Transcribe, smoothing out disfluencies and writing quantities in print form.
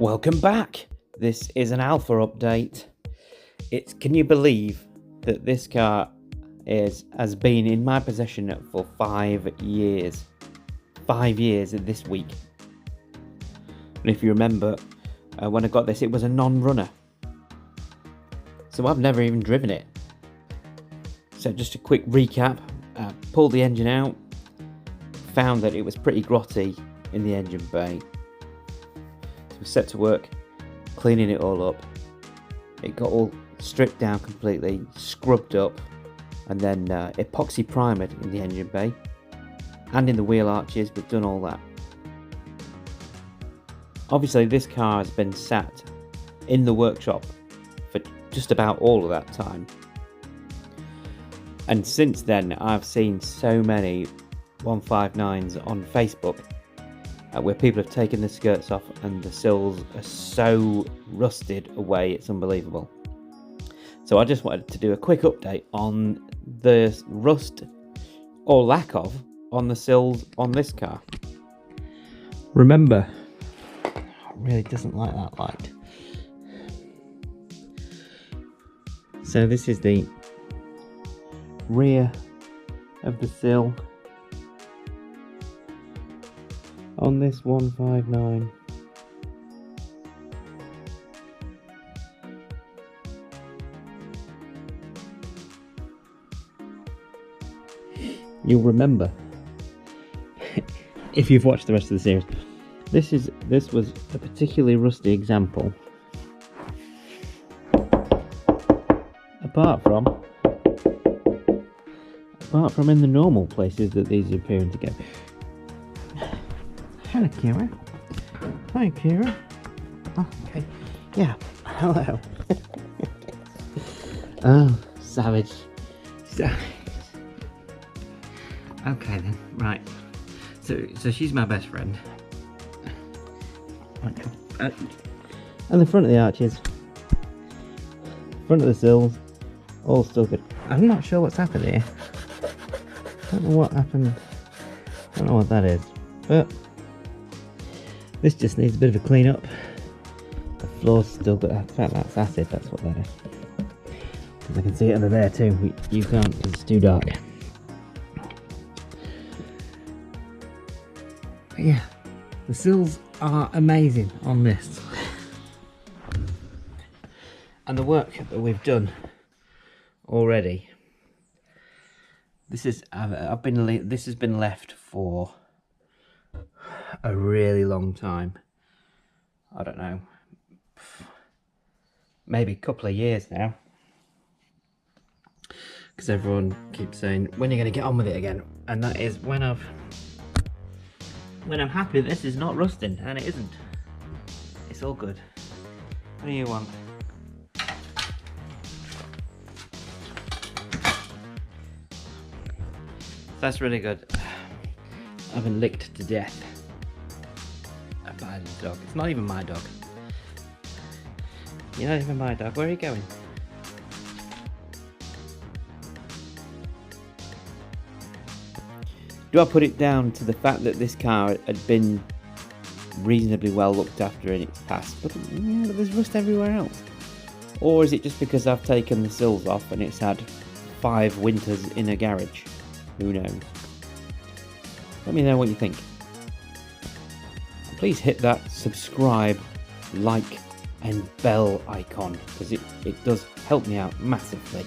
Welcome back. This is an Alfa update. Can you believe that this car has been in my possession for 5 years? 5 years this week. And if you remember, when I got this, it was a non-runner. So I've never even driven it. So just a quick recap. Pulled the engine out. Found that it was pretty grotty in the engine bay. So we set to work cleaning it all up. It got all stripped down completely, scrubbed up, and then epoxy primered in the engine bay and in the wheel arches. We've done all that. Obviously this car has been sat in the workshop for just about all of that time, and since then I've seen so many 159s on Facebook where people have taken the skirts off and the sills are so rusted away, it's unbelievable. So I just wanted to do a quick update on the rust or lack of on the sills on this car. Remember, it really doesn't like that light. So this is the rear of the sill on this 159. You'll remember if you've watched the rest of the series. This was a particularly rusty example. Apart from in the normal places that these are appearing to go. Hello, Kira. Hi, Kira. Oh, okay. Yeah. Hello. Oh, savage. Okay then. Right. So she's my best friend. And the front of the arches, front of the sills, all still good. I'm not sure what's happened here. I don't know what happened. I don't know what that is, but this just needs a bit of a clean up. The floor's still good. In fact, that's acid. That's what that is. Because I can see it under there too. You can't because it's too dark. But yeah, the sills are amazing on this, and the work that we've done already. This has been left for a really long time. I don't know, maybe a couple of years now, because everyone keeps saying, when are you going to get on with it again? And that is when I'm happy this is not rusting, and it isn't. It's all good. What do you want? That's really good. I've been licked to death by the dog. It's not even my dog. You're not even my dog. Where are you going? Do I put it down to the fact that this car had been reasonably well looked after in its past, but there's rust everywhere else? Or is it just because I've taken the sills off and it's had 5 winters in a garage? Who knows? Let me know what you think. Please hit that subscribe, like and bell icon, because it does help me out massively.